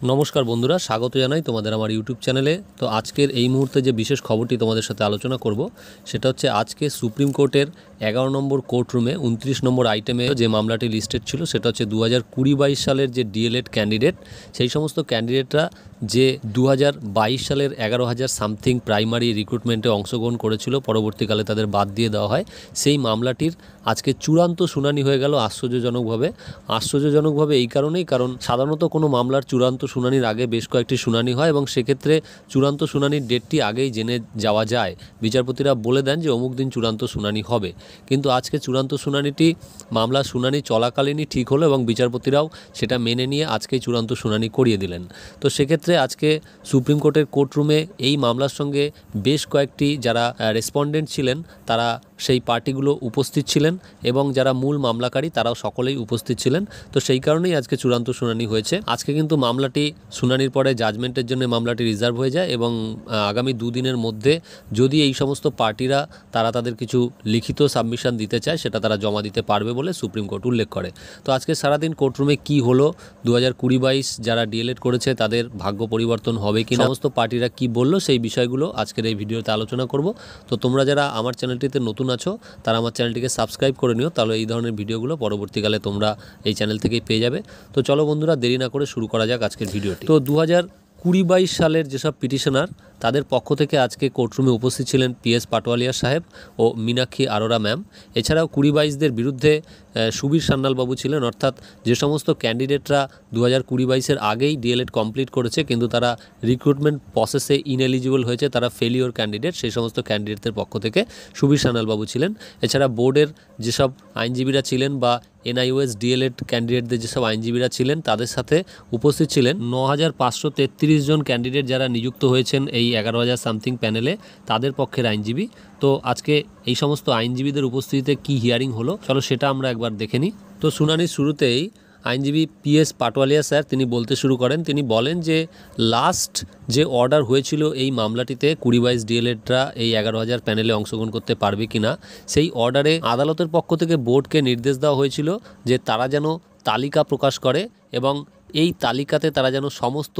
নমস্কার বন্ধুরা, স্বাগত জানাই তোমাদের আমার ইউটিউব চ্যানেলে। তো আজকের এই মুহূর্তে যে বিশেষ খবরটি তোমাদের সাথে আলোচনা করব সেটা হচ্ছে আজকে সুপ্রিম কোর্টের 11 নম্বর কোর্ট রুমে 29 নম্বর আইটেমে যে মামলাটি লিস্টেড ছিল সেটা হচ্ছে 2020-22 সালের যে ডিএলএড ক্যান্ডিডেট, সেই সমস্ত ক্যান্ডিডেটরা যে 2022 সালের 11,000 সামথিং প্রাইমারি রিক্রুটমেন্টে অংশগ্রহণ করেছিল, পরবর্তীকালে তাদের বাদ দিয়ে দেওয়া হয়। সেই মামলাটির আজকে চূড়ান্ত শুনানি হয়ে গেল আশ্চর্যজনকভাবে এই কারণেই, কারণ সাধারণত কোনো মামলার চূড়ান্ত শুনানির আগে বেশ কয়েকটি শুনানি হয় এবং সেক্ষেত্রে চূড়ান্ত শুনানির ডেটটি আগেই জেনে যাওয়া যায়। বিচারপতিরা বলে দেন যে অমুক দিন চূড়ান্ত শুনানি হবে, কিন্তু আজকে চূড়ান্ত শুনানিটি মামলার শুনানি চলাকালীনই ঠিক হলো এবং বিচারপতিরাও সেটা মেনে নিয়ে আজকেই চূড়ান্ত শুনানি করিয়ে দিলেন। তো সেক্ষেত্রে আজকে সুপ্রিম কোর্টের কোর্টরুমে এই মামলার সঙ্গে বেশ কয়েকটি যারা রেসপন্ডেন্ট ছিলেন তারা সেই পার্টিগুলো উপস্থিত ছিলেন এবং যারা মূল মামলাকারী তারাও সকলেই উপস্থিত ছিলেন। তো সেই কারণেই আজকে চূড়ান্ত শুনানি হয়েছে। আজকে কিন্তু মামলাটি শুনানির পরে জাজমেন্টের জন্য মামলাটি রিজার্ভ হয়ে যায় এবং আগামী দুদিনের মধ্যে যদি এই সমস্ত পার্টিরা তারা তাদের কিছু লিখিত সাবমিশন দিতে চায় সেটা তারা জমা দিতে পারবে বলে সুপ্রিম কোর্ট উল্লেখ করে। তো আজকে সারাদিন কোর্টরুমে কি হলো, 2020-22 যারা ডিএলএড করেছে তাদের ভাগ্য পরিবর্তন হবে কি, সমস্ত পার্টিরা কি বললো, সেই বিষয়গুলো আজকের এই ভিডিওতে আলোচনা করব। তো তোমরা যারা আমার চ্যানেলটিতে নতুন আছো তারা আমার চ্যানেলটিকে সাবস্ক্রাইব করে নিও, তাহলে এই ধরনের ভিডিওগুলো পরবর্তীকালে তোমরা এই চ্যানেল থেকেই পেয়ে যাবে। তো চলো বন্ধুরা, দেরি না করে শুরু করা যাক আজকের ভিডিওটি। তো 2020-22 সালের যেসব পিটিশনার তাদের পক্ষ থেকে আজকে কোর্টরুমে উপস্থিত ছিলেন PS পাটোয়ালিয়া সাহেব ও মীনাক্ষী আরোরা ম্যাম। এছাড়াও 20-22দের বিরুদ্ধে সুবীর সান্যালবাবু ছিলেন, অর্থাৎ যে সমস্ত ক্যান্ডিডেটরা 2020-22-এর আগেই ডিএলএড কমপ্লিট করেছে কিন্তু তারা রিক্রুটমেন্ট প্রসেসে ইনএলিজিবল হয়েছে, তারা ফেলিওর ক্যান্ডিডেট, সেই সমস্ত ক্যান্ডিডেটদের পক্ষ থেকে সুবীর সান্যালবাবু ছিলেন। এছাড়া বোর্ডের যেসব আইনজীবীরা ছিলেন বা NIOS ডিএলএড ক্যান্ডিডেটদের যেসব আইনজীবীরা ছিলেন তাদের সাথে উপস্থিত ছিলেন 9,533 জন ক্যান্ডিডেট যারা নিযুক্ত হয়েছেন এই 11,000 সামথিং প্যানেলে, তাদের পক্ষের আইনজীবী। তো আজকে এই সমস্ত আইনজীবীদের উপস্থিতিতে কি হিয়ারিং হলো চলো সেটা আমরা একবার দেখে নিই। তো শুনানির শুরুতেই আইনজীবী PS পাটোয়ালিয়া স্যার তিনি বলতে শুরু করেন। তিনি বলেন যে লাস্ট যে অর্ডার হয়েছিল এই মামলাটিতে 20-22 ডিএলএডরা এই 11,000 প্যানেলে অংশগ্রহণ করতে পারবে কিনা, সেই অর্ডারে আদালতের পক্ষ থেকে বোর্ডকে নির্দেশ দেওয়া হয়েছিল যে তারা যেন তালিকা প্রকাশ করে এবং এই তালিকাতে তারা যেন সমস্ত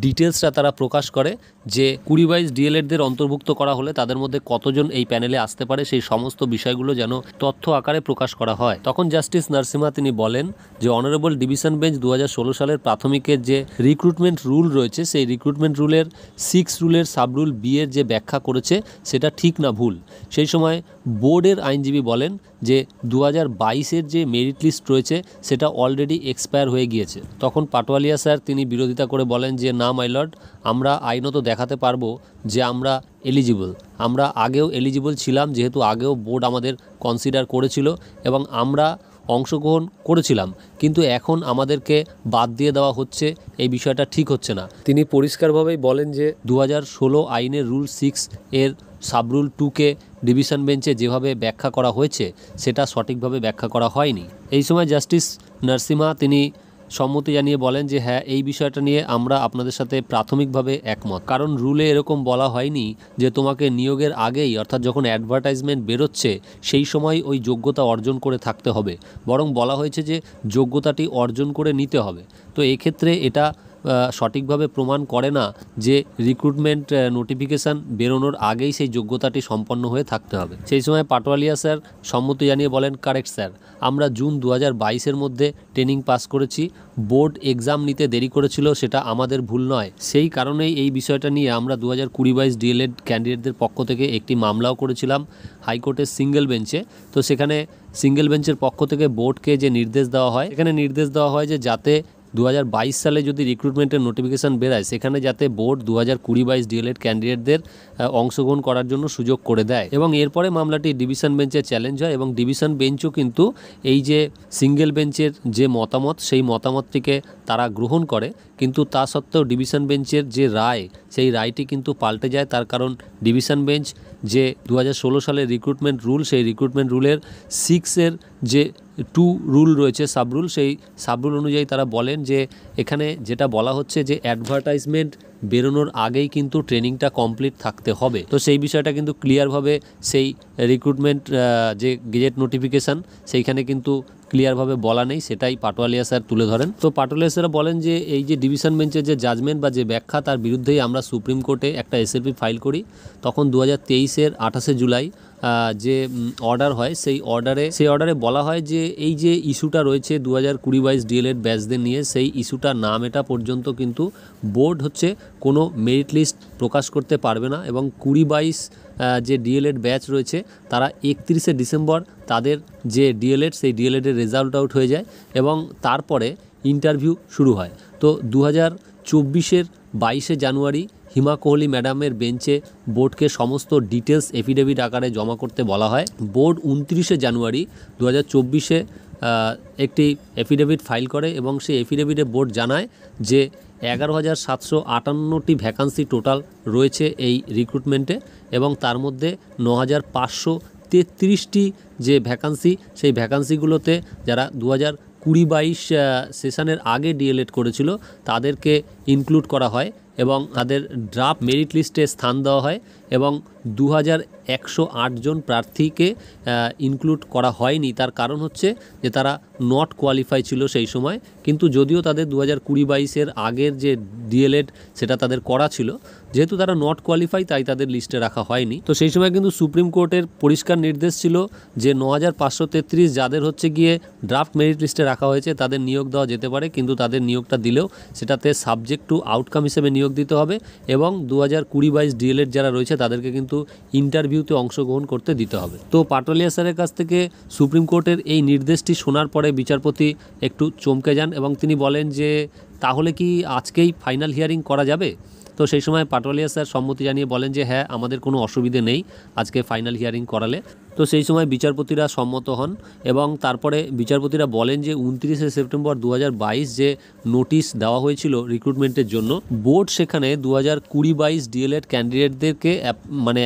ডিটেলসটা তারা প্রকাশ করে যে 20-22 ডিএলএডদের অন্তর্ভুক্ত করা হলে তাদের মধ্যে কতজন এই প্যানেলে আসতে পারে, সেই সমস্ত বিষয়গুলো যেন তথ্য আকারে প্রকাশ করা হয়। তখন জাস্টিস নরসিমহা তিনি বলেন যে অনারেবল ডিভিশন বেঞ্চ 2016 সালের প্রাথমিকের যে রিক্রুটমেন্ট রুল রয়েছে সেই রিক্রুটমেন্ট রুলের 6 রুলের সাবরুল B এর যে ব্যাখ্যা করেছে সেটা ঠিক না ভুল। সেই সময় বোর্ডের আইনজীবী বলেন যে 2022-এর যে মেরিট লিস্ট রয়েছে সেটা অলরেডি এক্সপায়ার হয়ে গিয়েছে। তখন পাটোয়ালিয়া স্যার তিনি বিরোধিতা করে বলেন যে না মাই লর্ড, আমরা আইনত দেখাতে পারবো যে আমরা এলিজিবল, আমরা আগেও এলিজিবল ছিলাম, যেহেতু আগেও বোর্ড আমাদের কনসিডার করেছিল এবং আমরা অংশগ্রহণ করেছিলাম, কিন্তু এখন আমাদেরকে বাদ দিয়ে দেওয়া হচ্ছে, এই বিষয়টা ঠিক হচ্ছে না। তিনি পরিষ্কারভাবেই বলেন যে 2016 আইনের রুল 6 এর সাবরুল 2কে ডিভিশন বেঞ্চে যেভাবে ব্যাখ্যা করা হয়েছে সেটা সঠিকভাবে ব্যাখ্যা করা হয়নি। এই সময় জাস্টিস নরসিমহা তিনি সম্মতি জানিয়ে বলেন যে হ্যাঁ, এই বিষয়টা নিয়ে আমরা আপনাদের সাথে প্রাথমিকভাবে একমত, কারণ রুলে এরকম বলা হয়নি যে তোমাকে নিয়োগের আগেই, অর্থাৎ যখন অ্যাডভার্টাইজমেন্ট বেরোচ্ছে সেই সময় ওই যোগ্যতা অর্জন করে থাকতে হবে, বরং বলা হয়েছে যে যোগ্যতাটি অর্জন করে নিতে হবে। তো এক্ষেত্রে এটা সঠিকভাবে প্রমাণ করে না যে রিক্রুটমেন্ট নোটিফিকেশান বেরোনোর আগেই সেই যোগ্যতাটি সম্পন্ন হয়ে থাকতে হবে। সেই সময় পাটোয়ালিয়া স্যার সম্মতি জানিয়ে বলেন কারেক্ট স্যার, আমরা জুন 2022-এর মধ্যে ট্রেনিং পাস করেছি, বোর্ড এক্সাম নিতে দেরি করেছিল, সেটা আমাদের ভুল নয়। সেই কারণেই এই বিষয়টা নিয়ে আমরা 2020-22 ডিএলএড ক্যান্ডিডেটদের পক্ষ থেকে একটি মামলাও করেছিলাম হাইকোর্টের সিঙ্গেল বেঞ্চে। তো সেখানে সিঙ্গেল বেঞ্চের পক্ষ থেকে বোর্ডকে যে নির্দেশ দেওয়া হয়, এখানে নির্দেশ দেওয়া হয় যে যাতে 2022 সালে যদি রিক্রুটমেন্টের নোটিফিকেশান বেরায় সেখানে যাতে বোর্ড 2020-22 ডিএলএড ক্যান্ডিডেটদের অংশগ্রহণ করার জন্য সুযোগ করে দেয়। এবং এরপরে মামলাটি ডিভিশন বেঞ্চে চ্যালেঞ্জ হয় এবং ডিভিশন বেঞ্চও কিন্তু এই যে সিঙ্গেল বেঞ্চের যে মতামত সেই মতামতটিকে তারা গ্রহণ করে, কিন্তু তা সত্ত্বেও ডিভিশন বেঞ্চের যে রায় সেই রায়টি কিন্তু পাল্টে যায়। তার কারণ ডিভিশন বেঞ্চ যে 2016 সালের রিক্রুটমেন্ট রুল, সেই রিক্রুটমেন্ট রুলের 6-এর যে 2 রুল রয়েছে সাবরুল, সেই সাবরুল অনুযায়ী তারা বলেন যে এখানে যেটা বলা হচ্ছে যে অ্যাডভার্টাইজমেন্ট বেরোনোর আগেই কিন্তু ট্রেনিংটা কমপ্লিট থাকতে হবে। তো সেই বিষয়টা কিন্তু ক্লিয়ারভাবে সেই রিক্রুটমেন্ট যে গেজেট নোটিফিকেশান সেইখানে কিন্তু ক্লিয়ারভাবে বলা নেই, সেটাই পাটোয়ারিয়া স্যার তুলে ধরেন। তো পাটোয়ারিয়া স্যার বলেন যে এই যে ডিভিশন বেঞ্চের যে জাজমেন্ট বা যে ব্যাখ্যা, তার বিরুদ্ধেই আমরা সুপ্রিম কোর্টে একটা এসএলপি ফাইল করি। তখন 2023-এর 28শে জুলাই যে অর্ডার হয়, সেই অর্ডারে বলা হয় যে এই যে ইস্যুটা রয়েছে 2020-22 ডিএলএড ব্যাচদের নিয়ে, সেই ইস্যুটা না মেটা পর্যন্ত কিন্তু বোর্ড হচ্ছে কোনো মেরিট লিস্ট প্রকাশ করতে পারবে না, এবং 20-22 যে ডিএলএড ব্যাচ রয়েছে তারা 31শে ডিসেম্বর তাদের যে ডিএলএড, সেই ডিএলএডের রেজাল্ট আউট হয়ে যায় এবং তারপরে ইন্টারভিউ শুরু হয়। তো 2024-এর 22শে জানুয়ারি হিমা কোহলি ম্যাডামের বেঞ্চে বোর্ডকে সমস্ত ডিটেলস এফিডেভিট আকারে জমা করতে বলা হয়। বোর্ড 29শে জানুয়ারি 2024-এ একটি এফিডেভিট ফাইল করে এবং সেই এফিডেভিটে বোর্ড জানায় যে 11,758টি ভ্যাকান্সি টোটাল রয়েছে এই রিক্রুটমেন্টে, এবং তার মধ্যে 9,533টি যে ভ্যাকান্সি, সেই ভ্যাকান্সিগুলোতে যারা 2020-22 সেশনের আগে ডিএলএড করেছিল তাদেরকে ইনক্লুড করা হয় এবং তাদের ড্রাফট মেরিট লিস্টে স্থান দেওয়া হয়, এবং 2108 জন প্রার্থীকে ইনক্লুড করা হয়নি। তার কারণ হচ্ছে যে তারা নট কোয়ালিফাই ছিল সেই সময়, কিন্তু যদিও তাদের 2020-22-এর আগের যে ডিএলএড সেটা তাদের করা ছিল, যেহেতু তারা নট কোয়ালিফাই তাই তাদের লিস্টে রাখা হয়নি। তো সেই সময় কিন্তু সুপ্রিম কোর্টের পরিষ্কার নির্দেশ ছিল যে 9533 যাদের হচ্ছে গিয়ে ড্রাফট মেরিট লিস্টে রাখা হয়েছে তাদের নিয়োগ দেওয়া যেতে পারে, কিন্তু তাদের নিয়োগটা দিলেও সেটাতে সাবজেক্ট টু আউটকাম হিসেবে নিয়োগ দিতে হবে, এবং 2020-22 ডিএলএড যারা রয়েছে তাদেরকে কিন্তু ইন্টারভিউতে অংশগ্রহণ করতে দিতে হবে। তো পাটোয়ারিয়া স্যারের কাছ থেকে সুপ্রিম কোর্টের এই নির্দেশটি শোনার পরে বিচারপতি একটু চমকে যান এবং তিনি বলেন যে তাহলে কি আজকেই ফাইনাল হিয়ারিং করা যাবে? তো সেই সময় পাটোয়ারিয়া স্যার সম্মতি জানিয়ে বলেন যে হ্যাঁ, আমাদের কোনো অসুবিধে নেই আজকে ফাইনাল হিয়ারিং করালে। তো সেই সময় বিচারপতিরা সম্মত হন এবং তারপরে বিচারপতিরা বলেন যে 29শে সেপ্টেম্বর 2022 যে নোটিশ দেওয়া হয়েছিল রিক্রুটমেন্টের জন্য, বোর্ড সেখানে 2020-22 ডিএলএড ক্যান্ডিডেটদেরকে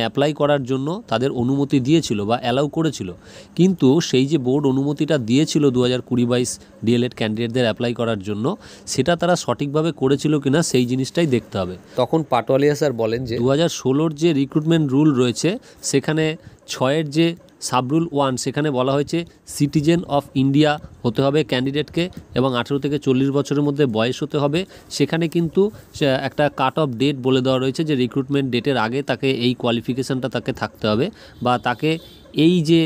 অ্যাপ্লাই করার জন্য তাদের অনুমতি দিয়েছিল বা অ্যালাউ করেছিল, কিন্তু সেই যে বোর্ড অনুমতিটা দিয়েছিল 2020-22 ডিএলএড ক্যান্ডিডেটদের অ্যাপ্লাই করার জন্য, সেটা তারা সঠিকভাবে করেছিল কিনা সেই জিনিসটাই দেখতে হবে। তখন পাটোয়ারিয়া স্যার বলেন যে 2016-র যে রিক্রুটমেন্ট রুল রয়েছে সেখানে 6-এর যে সাবরুল 1 সেখানে বলা হয়েছে সিটিজেন অফ ইন্ডিয়া হতে হবে ক্যান্ডিডেটকে এবং 18 থেকে 40 বছরের মধ্যে বয়স হতে হবে। সেখানে কিন্তু একটা কাট অফ ডেট বলে দেওয়া রয়েছে যে রিক্রুটমেন্ট ডেটের আগে তাকে এই কোয়ালিফিকেশানটা তাকে থাকতে হবে বা তাকে এই যে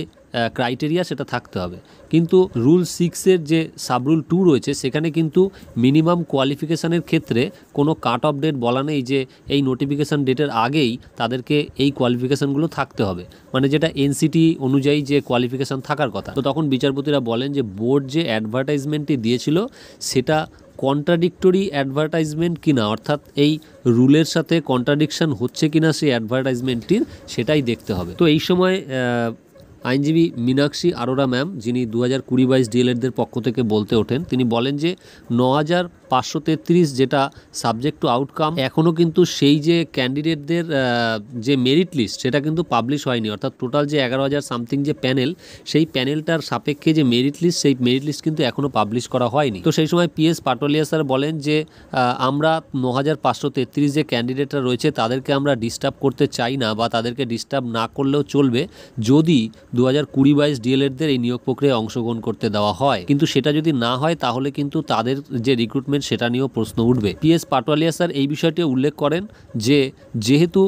ক্রাইটেরিয়া সেটা থাকতে হবে। কিন্তু রুল 6-এর যে সাবরুল 2 রয়েছে সেখানে কিন্তু মিনিমাম কোয়ালিফিকেশানের ক্ষেত্রে কোনো কাট অফ ডেট বলা নেই যে এই নোটিফিকেশান ডেটের আগেই তাদেরকে এই কোয়ালিফিকেশানগুলো থাকতে হবে, মানে যেটা এনসিটি অনুযায়ী যে কোয়ালিফিকেশান থাকার কথা। তো তখন বিচারপতিরা বলেন যে বোর্ড যে অ্যাডভার্টাইজমেন্টটি দিয়েছিল সেটা কন্ট্রাডিক্টরি অ্যাডভার্টাইজমেন্ট কিনা, অর্থাৎ এই রুলের সাথে কন্ট্রাডিকশন হচ্ছে কিনা সেই অ্যাডভার্টাইজমেন্টটির, সেটাই দেখতে হবে। তো এই সময় আইনজীবী মীনাক্ষী আরোরা ম্যাম, যিনি 2020-22 ডিএলএডদের পক্ষ থেকে বলতে ওঠেন, তিনি বলেন যে 9533 যেটা সাবজেক্ট টু আউটকাম, এখনও কিন্তু সেই যে ক্যান্ডিডেটদের যে মেরিট লিস্ট সেটা কিন্তু পাবলিশ হয়নি, অর্থাৎ টোটাল যে 11,000 সামথিং যে প্যানেল, সেই প্যানেলটার সাপেক্ষে যে মেরিট লিস্ট, সেই মেরিট লিস্ট কিন্তু এখনও পাবলিশ করা হয়নি। তো সেই সময় পিএস পাটোয়ারিয়া স্যার বলেন যে আমরা 9533 যে ক্যান্ডিডেটরা রয়েছে তাদেরকে আমরা ডিস্টার্ব করতে চাই না বা তাদেরকে ডিস্টার্ব না করলেও চলবে যদি 2020-22 ডিএলএডদের এই নিয়োগ প্রক্রিয়ায় অংশগ্রহণ করতে দেওয়া হয়, কিন্তু সেটা যদি না হয় তাহলে কিন্তু তাদের যে রিক্রুটমেন্ট সেটা নিয়েও প্রশ্ন উঠবে। পিএস পাটোয়ারিয়া স্যার এই বিষয়টি উল্লেখ করেন যে যেহেতু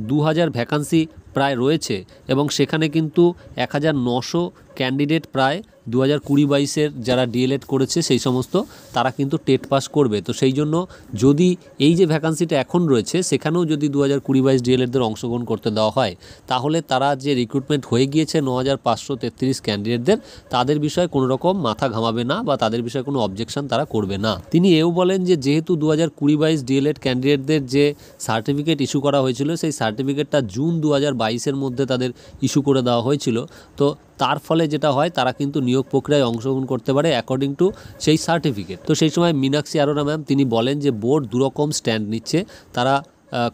2000 ভ্যাকান্সি প্রায় রয়েছে এবং সেখানে কিন্তু 1900 ক্যান্ডিডেট প্রায় 2020-22 যারা ডিএলএড করেছে সেই সমস্ত, তারা কিন্তু টেট পাস করবে। তো সেই জন্য যদি এই যে ভ্যাকান্সিটা এখন রয়েছে সেখানেও যদি 2020-22 ডিএলএডদের অংশগ্রহণ করতে দেওয়া হয় তাহলে তারা যে রিক্রুটমেন্ট হয়ে গিয়েছে 9533 ক্যান্ডিডেটদের, তাদের বিষয়ে কোনো রকম মাথা ঘামাবে না বা তাদের বিষয়ে কোনো অবজেকশন তারা করবে না। তিনি এও বলেন যে যেহেতু 2020-22 ডিএলএড ক্যান্ডিডেটদের যে সার্টিফিকেট ইস্যু করা হয়েছিল সেই সার্টিফিকেটটা জুন 2022-এর মধ্যে তাদের ইস্যু করে দেওয়া হয়েছিল, তো তার ফলে যেটা হয় তারা কিন্তু নিয়োগ প্রক্রিয়ায় অংশগ্রহণ করতে পারে অ্যাকর্ডিং টু সেই সার্টিফিকেট। তো সেই সময় মীনাক্ষী আরোরা ম্যাম তিনি বলেন যে বোর্ড দুরকম স্ট্যান্ড নিচ্ছে, তারা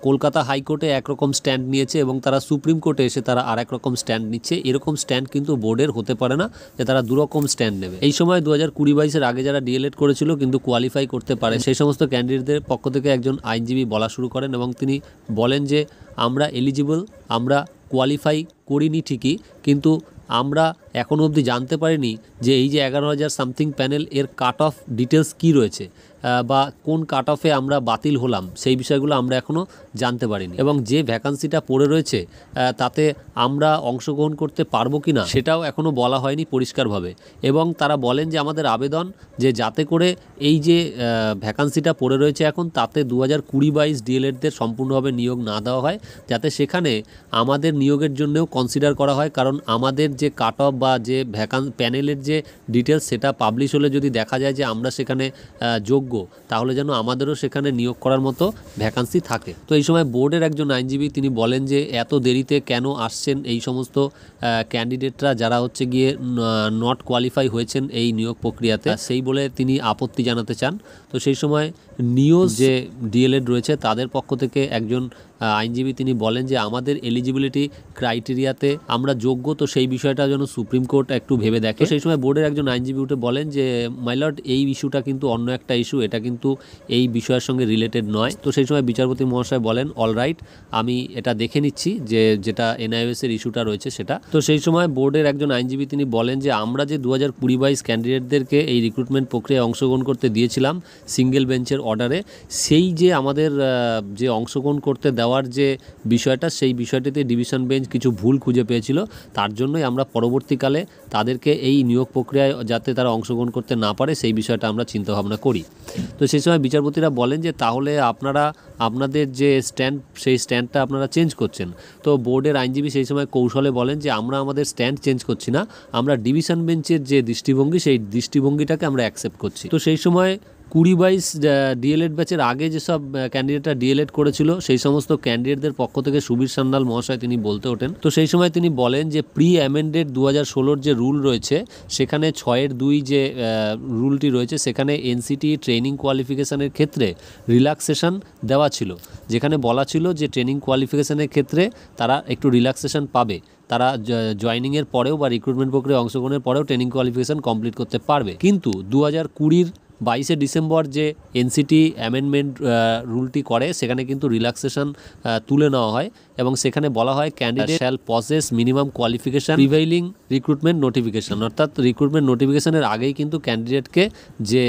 কলকাতা হাইকোর্টে একরকম স্ট্যান্ড নিয়েছে এবং তারা সুপ্রিম কোর্টে এসে তারা আর এক রকম স্ট্যান্ড নিচ্ছে। এরকম স্ট্যান্ড কিন্তু বোর্ডের হতে পারে না যে তারা দুরকম স্ট্যান্ড নেবে। এই সময় 2020-22 আগে যারা ডিএলএড করেছিল কিন্তু কোয়ালিফাই করতে পারে সেই সমস্ত ক্যান্ডিডেটদের পক্ষ থেকে একজন আইনজীবী বলা শুরু করেন এবং তিনি বলেন যে আমরা এলিজিবল, আমরা কোয়ালিফাই করিনি ঠিকই, কিন্তু আমরা এখনও অবধি জানতে পারিনি যে এই যে 11,000 সামথিং প্যানেল এর কাট অফ ডিটেলস কী রয়েছে বা কোন কাট অফে আমরা বাতিল হলাম সেই বিষয়গুলো আমরা এখনও জানতে পারিনি। এবং যে ভ্যাকান্সিটা পড়ে রয়েছে তাতে আমরা অংশগ্রহণ করতে পারবো কি না সেটাও এখনও বলা হয়নি পরিষ্কারভাবে। এবং তারা বলেন যে আমাদের আবেদন যে যাতে করে এই যে ভ্যাকান্সিটা পড়ে রয়েছে এখন তাতে 2020-22 ডিএলএডদের সম্পূর্ণভাবে নিয়োগ না দেওয়া হয়, যাতে সেখানে আমাদের নিয়োগের জন্যও কনসিডার করা হয়। কারণ আমাদের যে কাট অফ বা যে প্যানেলের যে ডিটেলস সেটা পাবলিশ হলে যদি দেখা যায় যে আমরা সেখানে যোগ্য, তাহলে যেন আমাদেরও সেখানে নিয়োগ করার মতো ভ্যাকান্সি থাকে। তো এই সময় বোর্ডের একজন আইনজীবী তিনি বলেন যে এত দেরিতে কেন আসছেন এই সমস্ত ক্যান্ডিডেটরা যারা হচ্ছে গিয়ে নট কোয়ালিফাই হয়েছেন এই নিয়োগ প্রক্রিয়াতে, সেই বলে তিনি আপত্তি জানাতে চান। তো সেই সময় নিয়োগ যে ডিএলএড রয়েছে তাদের পক্ষ থেকে একজন আইনজীবী তিনি বলেন যে আমাদের এলিজিবিলিটি ক্রাইটেরিয়াতে আমরা যোগ্য, তো সেই বিষয়টা যেন সুপ্রিম কোর্ট একটু ভেবে দেখে। সেই সময় বোর্ডের একজন আইনজীবী উঠে বলেন যে মাই লর্ড, এই ইস্যুটা কিন্তু অন্য একটা ইস্যু, এটা কিন্তু এই বিষয়ের সঙ্গে রিলেটেড নয়। তো সেই সময় বিচারপতি মহাশয় বলেন অলরাইট, আমি এটা দেখে নিচ্ছি যে যেটা এনআইওএস এর ইস্যুটা রয়েছে সেটা। তো সেই সময় বোর্ডের একজন আইনজীবী তিনি বলেন যে আমরা যে 2020-22 ক্যান্ডিডেটদেরকে এই রিক্রুটমেন্ট প্রক্রিয়ায় অংশগ্রহণ করতে দিয়েছিলাম সিঙ্গেল বেঞ্চের অর্ডারে, সেই যে আমাদের যে অংশগ্রহণ করতে দেওয়ার যে বিষয়টা, সেই বিষয়টিতে ডিভিশন বেঞ্চ কিছু ভুল খুঁজে পেয়েছিল। তার জন্যই আমরা পরবর্তীকালে তাদেরকে এই নিয়োগ প্রক্রিয়ায় যাতে তারা অংশগ্রহণ করতে না পারে সেই বিষয়টা আমরা চিন্তাভাবনা করি। তো সেই সময় বিচারপতিরা বলেন যে তাহলে আপনারা আপনাদের যে স্ট্যান্ড সেই স্ট্যান্ডটা আপনারা চেঞ্জ করছেন। তো বোর্ডের আইনজীবী সেই সময় কৌশলে বলেন যে আমরা আমাদের স্ট্যান্ড চেঞ্জ করছি না, আমরা ডিভিশন বেঞ্চের যে দৃষ্টিভঙ্গি সেই দৃষ্টিভঙ্গিটাকে আমরা অ্যাকসেপ্ট করছি। তো সেই সময় 20-22 ডিএলএড ব্যাচের আগে যেসব ক্যান্ডিডেটরা ডিএলএড করেছিল সেই সমস্ত ক্যান্ডিডেটদের পক্ষ থেকে সুবীর সান্যাল মহাশয় তিনি বলতে ওঠেন। তো সেই সময় তিনি বলেন যে প্রি অ্যামেন্ডেড 2016 যে রুল রয়েছে সেখানে 6-2 যে রুলটি রয়েছে সেখানে এনসিটি ট্রেনিং কোয়ালিফিকেশানের ক্ষেত্রে রিল্যাক্সেশন দেওয়া ছিল, যেখানে বলা ছিল যে ট্রেনিং কোয়ালিফিকেশানের ক্ষেত্রে তারা একটু রিল্যাক্সেশন পাবে, তারা জয়নিংয়ের পরেও বা রিক্রুটমেন্ট প্রক্রিয়া অংশগ্রহণের পরেও ট্রেনিং কোয়ালিফিকেশান কমপ্লিট করতে পারবে। কিন্তু 2020 22 ডিসেম্বর যে এনসিটি অ্যামেন্ডমেন্ট রুলটি করে সেখানে কিন্তু রিল্যাক্সেশন তুলে নেওয়া হয় এবং সেখানে বলা হয় candidate shall possess minimum qualification prevailing recruitment notification, অর্থাৎ রিক্রুটমেন্ট নোটিফিকেশানের আগেই কিন্তু ক্যান্ডিডেটকে যে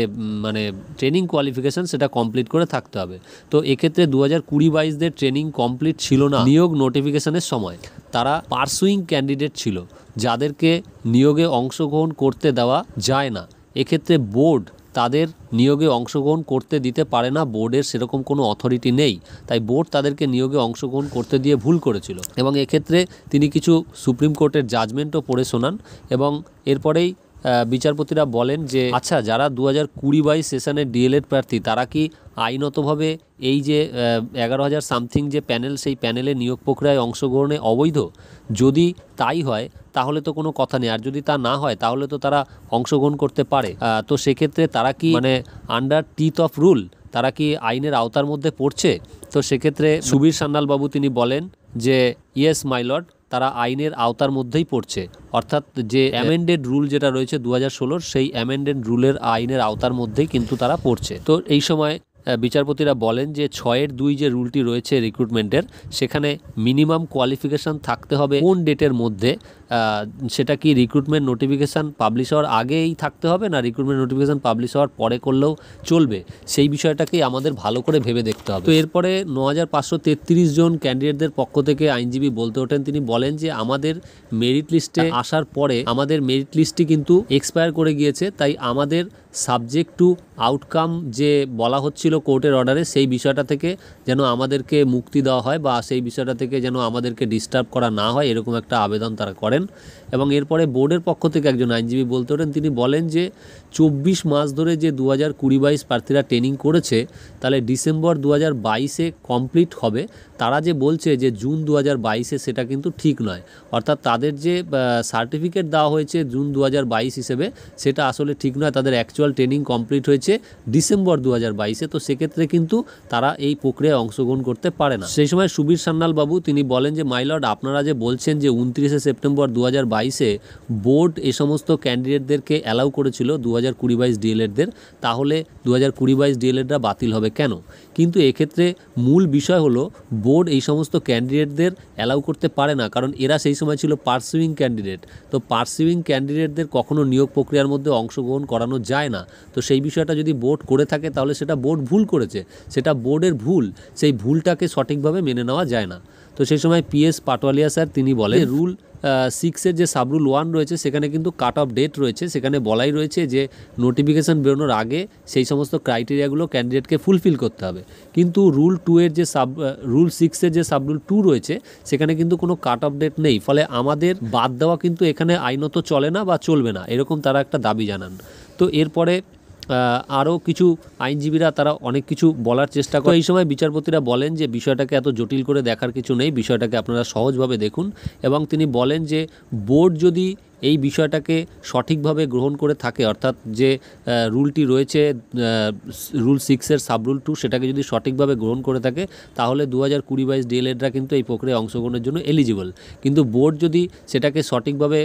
মানে ট্রেনিং কোয়ালিফিকেশান সেটা কমপ্লিট করে থাকতে হবে। তো এক্ষেত্রে 2020-22 ট্রেনিং কমপ্লিট ছিল না নিয়োগ নোটিফিকেশানের সময়, তারা পার্সুইং ক্যান্ডিডেট ছিল যাদেরকে নিয়োগে অংশগ্রহণ করতে দেওয়া যায় না। এক্ষেত্রে বোর্ড তাদের নিয়োগে অংশগ্রহণ করতে দিতে পারে না, বোর্ডের সেরকম কোনো অথরিটি নেই, তাই বোর্ড তাদেরকে নিয়োগে অংশগ্রহণ করতে দিয়ে ভুল করেছিল। এবং এক্ষেত্রে তিনি কিছু সুপ্রিম কোর্টের জাজমেন্টও পড়ে শোনান এবং এরপরেই বিচারপতিরা বলেন যে আচ্ছা, যারা 2020-22 সেশনের ডিএলএড প্রার্থী তারা কি আইনতভাবে এই যে 11,000 সামথিং যে প্যানেল সেই প্যানেলে নিয়োগ প্রক্রিয়ায় অংশগ্রহণে অবৈধ? যদি তাই হয় তাহলে তো কোনো কথা নেই, আর যদি তা না হয় তাহলে তো তারা অংশগ্রহণ করতে পারে। তো সেক্ষেত্রে তারা কি মানে আন্ডার টিথ অফ রুল, তারা কি আইনের আওতার মধ্যে পড়ছে? তো সেক্ষেত্রে সুবীর সান্যাল বাবু তিনি বলেন যে ইয়েস মাই লর্ড, তারা আইনের আওতার মধ্যেই পড়ছে, অর্থাৎ যে অ্যামেন্ডেড রুল যেটা রয়েছে 2016 সেই অ্যামেন্ডেড রুলের আইনের আওতার মধ্যেই কিন্তু তারা পড়ছে। তো এই সময় বিচারপতিরা বলেন যে 6-2 যে রুলটি রয়েছে রিক্রুটমেন্টের সেখানে মিনিমাম কোয়ালিফিকেশান থাকতে হবে কোন ডেটের মধ্যে, সেটা কি রিক্রুটমেন্ট নোটিফিকেশান পাবলিশ হওয়ার আগেই থাকতে হবে না রিক্রুটমেন্ট নোটিফিকেশান পাবলিশ হওয়ার পরে করলেও চলবে, সেই বিষয়টাকেই আমাদের ভালো করে ভেবে দেখতে হবে। তো এরপরে 9,533 জন ক্যান্ডিডেটদের পক্ষ থেকে আইনজীবী বলতে ওঠেন, তিনি বলেন যে আমাদের মেরিট লিস্টে আসার পরে আমাদের মেরিট লিস্টটি কিন্তু এক্সপায়ার করে গিয়েছে, তাই আমাদের সাবজেক্ট টু আউটকাম যে বলা হচ্ছিল কোর্টের অর্ডারে সেই বিষয়টা থেকে যেন আমাদেরকে মুক্তি দেওয়া হয় বা সেই বিষয়টা থেকে যেন আমাদেরকে ডিস্টার্ব করা না হয়, এরকম একটা আবেদন তারা করেন। এবং এরপরে বোর্ডের পক্ষ থেকে একজন আইনজীবী বলতে ওঠেন, তিনি বলেন যে 24 মাস ধরে যে 2020-22 প্রার্থীরা ট্রেনিং করেছে তাহলে ডিসেম্বর 2022-এ কমপ্লিট হবে, তারা যে বলছে যে জুন 2022-এ সেটা কিন্তু ঠিক নয়, অর্থাৎ তাদের যে সার্টিফিকেট দেওয়া হয়েছে জুন 2022 হিসেবে সেটা আসলে ঠিক নয়, তাদের অ্যাকচুয়াল ট্রেনিং কমপ্লিট হয়েছে ডিসেম্বর 2022-এ। তো সেক্ষেত্রে কিন্তু তারা এই প্রক্রিয়ায় অংশগ্রহণ করতে পারে না। সেই সময় সুবীর সান্যাল বাবু তিনি বলেন যে মাই লর্ড, আপনারা যে বলছেন যে 29 সেপ্টেম্বর 2022-এ বোর্ড এ সমস্ত ক্যান্ডিডেটদেরকে অ্যালাউ করেছিল 2020-22 ডিএলএডদের, তাহলে 2020-22 ডিএলএডরা বাতিল হবে কেন? কিন্তু এক্ষেত্রে মূল বিষয় হলো বোর্ড এই সমস্ত ক্যান্ডিডেটদের অ্যালাউ করতে পারে না, কারণ এরা সেই সময় ছিল পার্সুইং ক্যান্ডিডেট। তো পার্সুইং ক্যান্ডিডেটদের কখনো নিয়োগ প্রক্রিয়ার মধ্যে অংশগ্রহণ করানো যায় না। তো সেই বিষয়টা যদি বোর্ড করে থাকে তাহলে সেটা বোর্ড ভুল করেছে, সেটা বোর্ডের ভুল, সেই ভুলটাকে সঠিকভাবে মেনে নেওয়া যায় না। তো সেই সময় PS পাটোয়ালিয়া স্যার তিনি বলেন রুল 6-এর যে সাবরুল 1 রয়েছে সেখানে কিন্তু কাট অফ ডেট রয়েছে, সেখানে বলাই রয়েছে যে নোটিফিকেশান বেরোনোর আগে সেই সমস্ত ক্রাইটেরিয়াগুলো ক্যান্ডিডেটকে ফুলফিল করতে হবে। কিন্তু রুল 2-এর যে রুল 6-এর যে সাবরুল 2 রয়েছে সেখানে কিন্তু কোনো কাট অফ ডেট নেই, ফলে আমাদের বাদ দেওয়া কিন্তু এখানে আইনত চলে না বা চলবে না, এরকম তারা একটা দাবি জানান। তো এরপরে আরও কিছু আইনজীবীরা তারা অনেক কিছু বলার চেষ্টা করে। এই সময় বিচারপতিরা বলেন যে বিষয়টাকে এত জটিল করে দেখার কিছু নেই, বিষয়টাকে আপনারা সহজভাবে দেখুন। এবং তিনি বলেন যে বোর্ড যদি এই বিষয়টাকে সঠিকভাবে গ্রহণ করে থাকে, অর্থাৎ যে রুলটি রয়েছে রুল 6-এর সাবরুল 2 সেটাকে যদি সঠিকভাবে গ্রহণ করে থাকে তাহলে 2020-22 ডিএলএডরা কিন্তু এই প্রক্রিয়ায় অংশগ্রহণের জন্য এলিজিবল। কিন্তু বোর্ড যদি সেটাকে সঠিকভাবে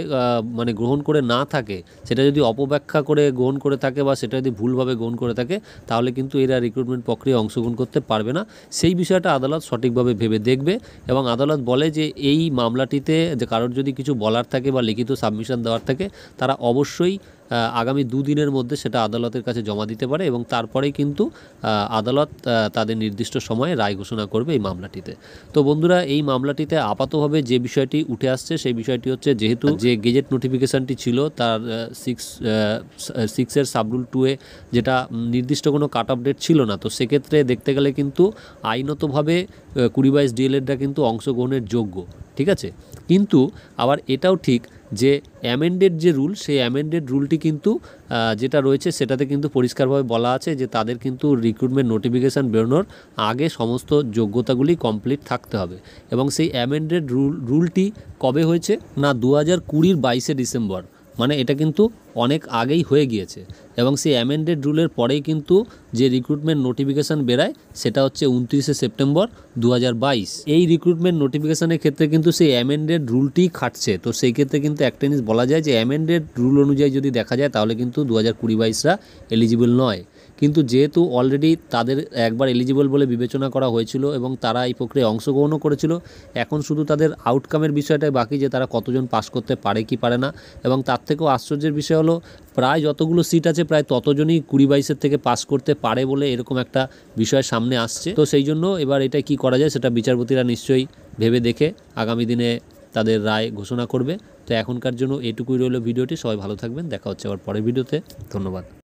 মানে গ্রহণ করে না থাকে, সেটা যদি অপব্যাখ্যা করে গ্রহণ করে থাকে বা সেটা যদি ভুলভাবে গ্রহণ করে থাকে তাহলে কিন্তু এরা রিক্রুটমেন্ট প্রক্রিয়ায় অংশগ্রহণ করতে পারবে না। সেই বিষয়টা আদালত সঠিকভাবে ভেবে দেখবে এবং আদালত বলে যে এই মামলাটিতে যে কারোর যদি কিছু বলার থাকে বা লিখিত সাবমিশন দেওয়ার থাকে তারা অবশ্যই আগামী 2 দিনের মধ্যে সেটা আদালতের কাছে জমা দিতে পারে এবং তারপরেই কিন্তু আদালত তাদের নির্দিষ্ট সময়ে রায় ঘোষণা করবে এই মামলাটিতে। তো বন্ধুরা, এই মামলাটিতে আপাতভাবে যে বিষয়টি উঠে আসছে সেই বিষয়টি হচ্ছে যেহেতু যে গেজেট নোটিফিকেশানটি ছিল তার 6-এর সাবরুল 2-এ যেটা নির্দিষ্ট কোনো কাট অফ ডেট ছিল না, তো সেক্ষেত্রে দেখতে গেলে কিন্তু আইনতভাবে 20-22 ডিএলএডরা কিন্তু অংশগ্রহণের যোগ্য, ঠিক আছে। কিন্তু আবার এটাও ঠিক যে অ্যামেন্ডেড যে রুল সেই অ্যামেন্ডেড রুলটি কিন্তু যেটা রয়েছে সেটাতে কিন্তু পরিষ্কারভাবে বলা আছে যে তাদের কিন্তু রিক্রুটমেন্ট নোটিফিকেশান বেরোনোর আগে সমস্ত যোগ্যতাগুলি কমপ্লিট থাকতে হবে। এবং সেই অ্যামেন্ডেড রুলটি কবে হয়েছে না 2020-এর 22শে ডিসেম্বর, মানে এটা কিন্তু অনেক আগেই হয়ে গিয়েছে। এবং সেই অ্যামেন্ডেড রুলের পরেই কিন্তু যে রিক্রুটমেন্ট নোটিফিকেশান বেরায় সেটা হচ্ছে 29শে সেপ্টেম্বর 2022। এই রিক্রুটমেন্ট নোটিফিকেশানের ক্ষেত্রে কিন্তু সেই অ্যামেন্ডেড রুলটিই খাটছে। তো সেই ক্ষেত্রে কিন্তু একটা জিনিস বলা যায় যে অ্যামেন্ডেড রুল অনুযায়ী যদি দেখা যায় তাহলে কিন্তু 2020-22রা এলিজিবল নয়। কিন্তু যেহেতু অলরেডি তাদের একবার এলিজিবল বলে বিবেচনা করা হয়েছিল এবং তারা এই প্রক্রিয়ায় অংশগ্রহণও করেছিল, এখন শুধু তাদের আউটকামের বিষয়টাই বাকি যে তারা কতজন পাস করতে পারে কি পারে না। এবং তার থেকেও আশ্চর্যের বিষয় হলো প্রায় যতগুলো সিট আছে প্রায় ততজনই 20-22-এর থেকে পাস করতে পারে বলে এরকম একটা বিষয় সামনে আসছে। তো সেই জন্য এবার এটা কি করা যায় সেটা বিচারপতিরা নিশ্চয়ই ভেবে দেখে আগামী দিনে তাদের রায় ঘোষণা করবে। তো এখনকার জন্য এটুকুই রইল ভিডিওটি। সবাই ভালো থাকবেন, দেখা হচ্ছে আবার পরের ভিডিওতে। ধন্যবাদ।